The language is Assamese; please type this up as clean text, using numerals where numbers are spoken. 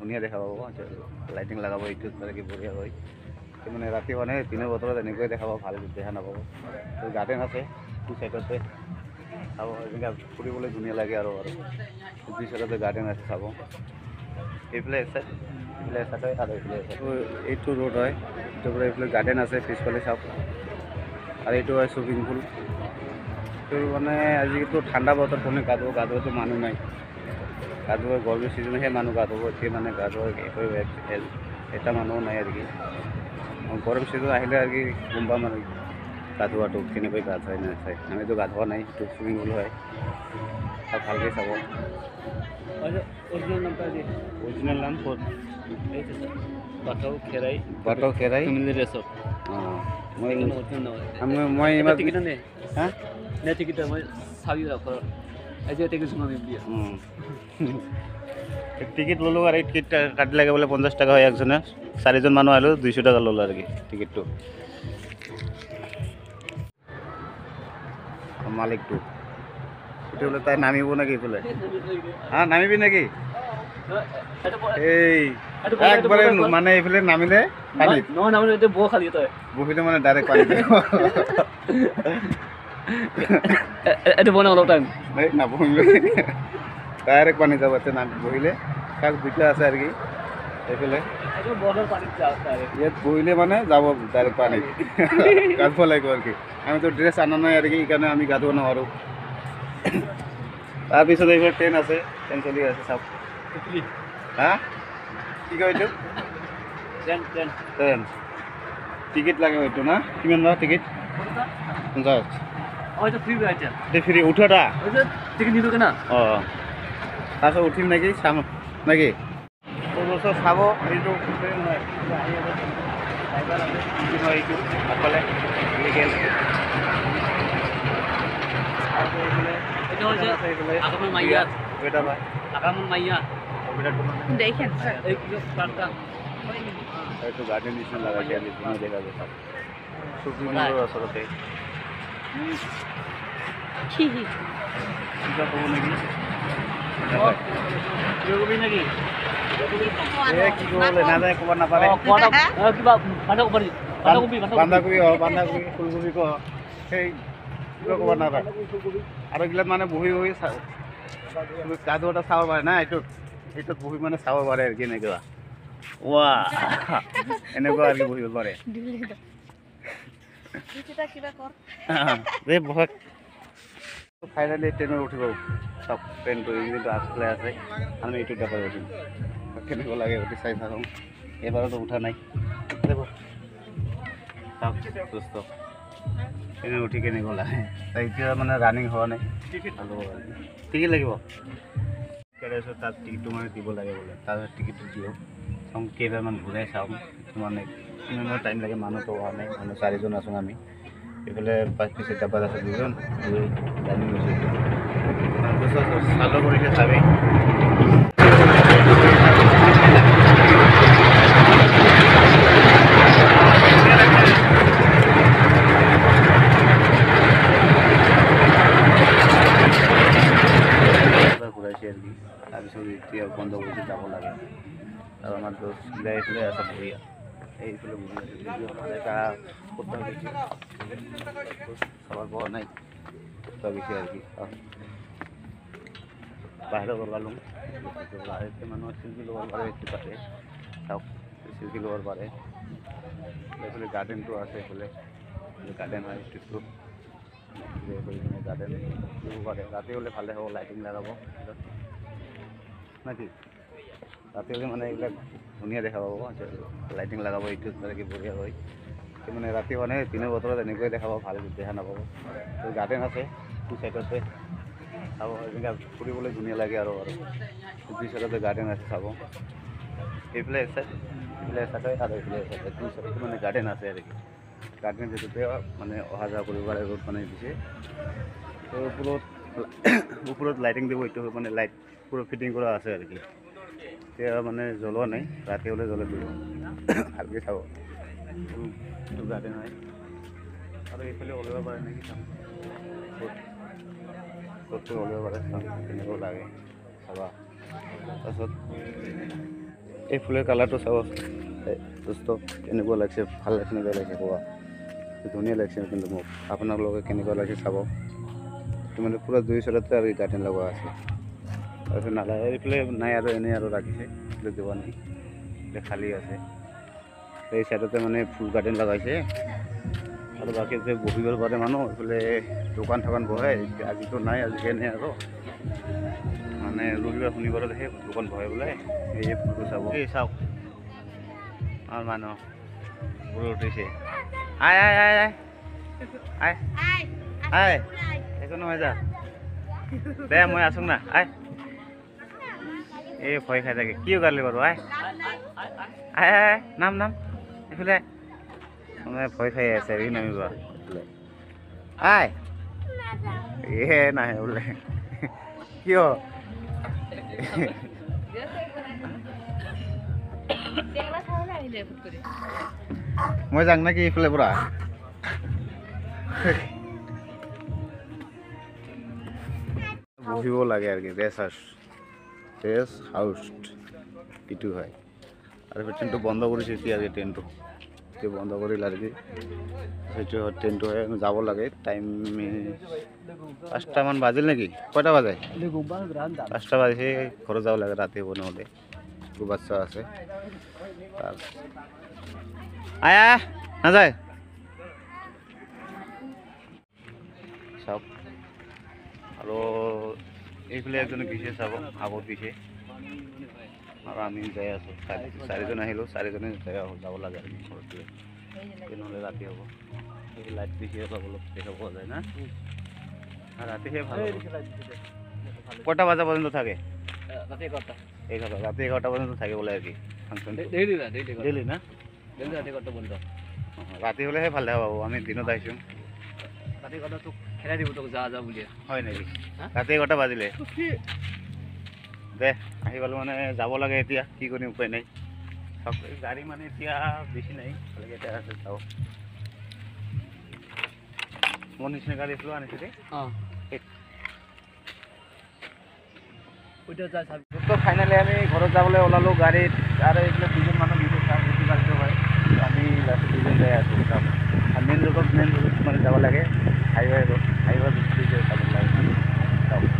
ধুনীয়া দেখা পাব লাইটিং লগাব এইটোত কি বঢ়িয়া হয় মানে ৰাতি মানে দিনৰ বতৰত এনেকৈ দেখাব ভাল দেখা নাপাব গাৰ্ডেন আছে টু চাইডতে চাব এনেকৈ ফুৰিবলৈ ধুনীয়া লাগে আৰু দুই চাইডতে গাৰ্ডেন আছে চাব এইফালে চাইড হয় আৰু এইটো ৰোড হয় এইটোৰ পৰা এইফালে গাৰ্ডেন আছে পিছফালে চাওক আৰু এইটো হয় চুইমিং পুল এইটো মানে আজিতো ঠাণ্ডা বতৰ কোনে গাধোৱাটো মানুহ নাই গাধোৱা গৰমৰ ছিজনহে মানুহ গাধোব এতিয়া মানে গাধোৱা এটা মানুহো নাই আৰু কি গৰম ছিজন আহিলে আৰু কি গম পাম আৰু গাধোৱাটো কেনেকৈ গা ধুৱাই নাচায় আমিতো গা ধোৱা নাই এইটো চুইমিং পুল হয় তাত ভালকৈ চাব অৰিজিনেল নাম ক'ত বাটাও খেৰাই ৰেচৰ্ট অঁ মই ইমান টিকেট নে হা নে টিকেট মই চাবি টিকেট ল'লোঁ আৰু এই টিকেট কাটি লাগে বোলে 50 টাকা হয় একজনে 4জন মানুহ আহিলোঁ 200 টাকা ল'লোঁ আৰু কি টিকেটটো মালিকটো এইটো বোলে তাই নামিব নেকি এইফালে হা নামিবি নেকি এই একবাৰে মানে এইফালে নামিলে পানীত বহিলে মানে ডাইৰেক্ট পানীত এইটো বনাই অলপ টাইম নাবহিলে ডাইৰেক্ট পানী যাব নাম বহিলে কাক দুটা আছে আৰু কি এইফালে ইয়াত বহিলে মানে যাব ডাইৰেক্ট পানীত গা ধুব লাগিব আৰু কি আমিতো ড্ৰেছ আনা নাই আৰু কি সেইকাৰণে আমি গা ধুব নোৱাৰোঁ তাৰপিছত এইফালে ট্ৰেইন আছে ট্ৰেইন চলি আছে চাওক হা কি কয় এইটো ট্ৰেইন টিকেট লাগে হয়তো না কিমান বা টিকেট 50 ফ্ৰী উঠোটা টিকেট নিদোকে না অঁ তাৰপিছত উঠিম নেকি চাম নেকি বছৰ চাব এইটো এইটো আগফালে এইটো গাৰ্ডেন নিচিনা লগাইছে আজি ধুনীয়া দেখা যায় চাওক চুপিঙৰ ওচৰতে কিবা ক'ব নেকি নেকি কি ক'বলৈ নাযায় ক'ব নাপাৰে বন্ধাকবি ফুলকবি কহ সেই কিবা ক'ব নাপায় আৰু এইবিলাক মানে বহি গা ধোৱাটা চাব পাৰে না এইটোত বহি মানে চাব পাৰে আৰু কি এনেকুৱা ৱা এনেকুৱা আৰু কি বহিব পাৰে ফাইনেলি ট্ৰেইনত উঠিব চাওক ট্ৰেইনটো ইঞ্জিনটো আগফালে আছে আমি এইটো দেখাই উঠিম কেনেকুৱা লাগে উঠি চাই থাকোঁ এবাৰতো উঠা নাই চাওক সুস্থ ট্ৰেইনত উঠি কেনেকুৱা লাগে এতিয়া মানে ৰানিং হোৱা নাই টিকেট লাগিব তাত টিকেটটো মানে দিব লাগে বোলে তাৰ টিকেটটো দিয়ক চাওঁ কেইবাৰমান ঘূৰাই চাওঁ মানে কিমান টাইম লাগে মানুহতো অহা নাই মানুহ 4জন আছোঁ আমি এইফালে পিছত ডাব্বাত আছে 2জন ৰানিং হৈছে তাৰপিছত চালো কৰিছে চাবি ঘূৰাইছে আৰু কি তাৰপিছত এতিয়া বন্ধ কৰিছে যাব লাগে আৰু আমাৰ এইফালে আছে বঢ়িয়া এইফালে বহি আছে চাব পৰা নাই বেছি আৰু কি বাহিৰত ওলালোঁ বাহিৰতে মানুহৰ চিল্কি ল'ব পাৰে এইটো পাতে চাওক চিল্কি ল'ব পাৰে এইফালে গাৰ্ডেনটো আছে এইফালে গাৰ্ডেন হয় এইটো গাৰ্ডেন দিব পাৰে ৰাতি হ'লে ভালে হ'ব লাইটিং লগাব নাকি ৰাতি হ'লে মানে এইবিলাক ধুনীয়া দেখা পাব লাইটিং লগাব এইটোত কি বঢ়িয়া হয় মানে ৰাতি মানে দিনৰ বতৰত এনেকৈ দেখাব ভাল দেখা নাপাব গাৰ্ডেন আছে টু চাইডতে চাব এনেকৈ ফুৰিবলৈ ধুনীয়া লাগে আৰু দুই চাইডতে গাৰ্ডেন আছে চাব এইফালে চাইড হয় আৰু এইফালে দুই চাইডতে মানে গাৰ্ডেন আছে আৰু কি গাৰ্ডেন যিটোতে মানে অহা যোৱা কৰিব পাৰে ৰোড বনাই দিছে তো ওপৰত লাইটিং দিব এইটো মানে লাইট পুৰো ফিটিং কৰা আছে আৰ কি এতিয়া মানে জ্বলোৱা নাই ৰাতি হ'লে জ্বলাই দিব ভালকৈ চাব এইটো গাৰ্ডেন হয় আৰু এইফালে ওলাব পাৰে নেকি চাম ক'তটো ওলাব পাৰে চাম কেনেকুৱা লাগে চাবা তাৰপিছত এই ফুলেৰ কালাৰটো চাব দোস্ত কেনেকুৱা লাগিছে, ভাল লাগিছে নে বেয়া লাগিছে কোৱা। ধুনীয়া লাগিছে কিন্তু মোক, আপোনালোকে কেনেকুৱা লাগিছে চাব। এইটো মানে পূৰা 2 চৰতে আৰু গাৰ্ডেন লগোৱা আছে। তাৰপিছত নালা এইফালে নাই আৰু এনেই আৰু ৰাখিছে, এইফালে যোৱা নাই, এইফালে খালী আছে। এই চাইডতে মানে ফুল গাৰ্ডেন লগাইছে আৰু বাকী যে বহিবৰ পাৰে মানুহ, এইফালে দোকান থোকান বহে। আজিতো নাই, আজি কেনে আৰু মানে ৰবিবাৰ শনিবাৰত সেই দোকান বহে বোলে। এই ফুলটো চাব, এই চাওক আমাৰ মানুহ বোৰ উঠিছে। আই আই আই আই আই আই একো নহয় যা দে, মই আছোঁ না। আই এই ভয় খাই থাকে, কিয় গালি বাৰু। আই আই আই নাম নাম এইফালে মানে ভয় খাই আছে, এই নামিবা এইফালে। আই এ নাহে বোলে, কিয় মই যাং নাকি এইফালে পৰা। বহিব লাগে আৰ কি, ৰেস্ট হাউস এইটো হয়। আৰ ট্ৰেনটো বন্ধ কৰেছে এতিয়া আৰ কি, ট্ৰেনটো বন্ধ কৰিল আর কি। সেইটো ট্রেনটো হয়, যাব লাগে। টাইম 5টামান বাজিল নাকি, কয়টা বাজে? 5টা বাজিছে, ঘৰত যাব লাগে ৰাতি হ'ব নহ'লে, বাচ্চা আছে। আয়া নাযায় চাওক। আৰু এইফালে একজনে গিছে চাব, আগত গিছে আৰু আমি যাই আছোঁ। 4জন আহিলোঁ, 4জনে যাব লাগে আৰু ঘৰত, নহ'লে ৰাতি হ'ব। এই লাইট দিছে অলপ অলপ দেখা পোৱা যায় না, ৰাতিহে ভাল। কটা বাজা পর্যন্ত থাকে? রাতে 11টা। রাতে 11টা পর্যন্ত থাকে বলে আর কি ফাংশন। ডেইলি না রাতে 11টা পর্যন্ত। রাতে হলেহে ভাল দেখা পাব, আমি দিনত আহিছোঁ। রাতে 11টা তো খেলাই দিব তোক, যা যা বুলি হয় নাকি? ৰাতি 11টা বাজিলে দে আহি পালোঁ, মানে যাব লাগে এতিয়া, কি কৰিম উপায় নাই। গাড়ী মানে এতিয়া বেছি নাই, ভালকৈ এটা আছে চাব। মোৰ নিচিনা গাড়ী এফালেও আনিছে দেই। তো ফাইনালি আমি ঘৰত যাবলৈ ওলালোঁ গাড়ীত, আৰু এইফালে 2জন মানুহ বিহু গাড়ীটো হয়, আমি লাষ্টত 2জন যাই আছোঁ। আৰু মেইন ৰোডত মানে যাব লাগে, হাইৱে ৰোড, যাব লাগে।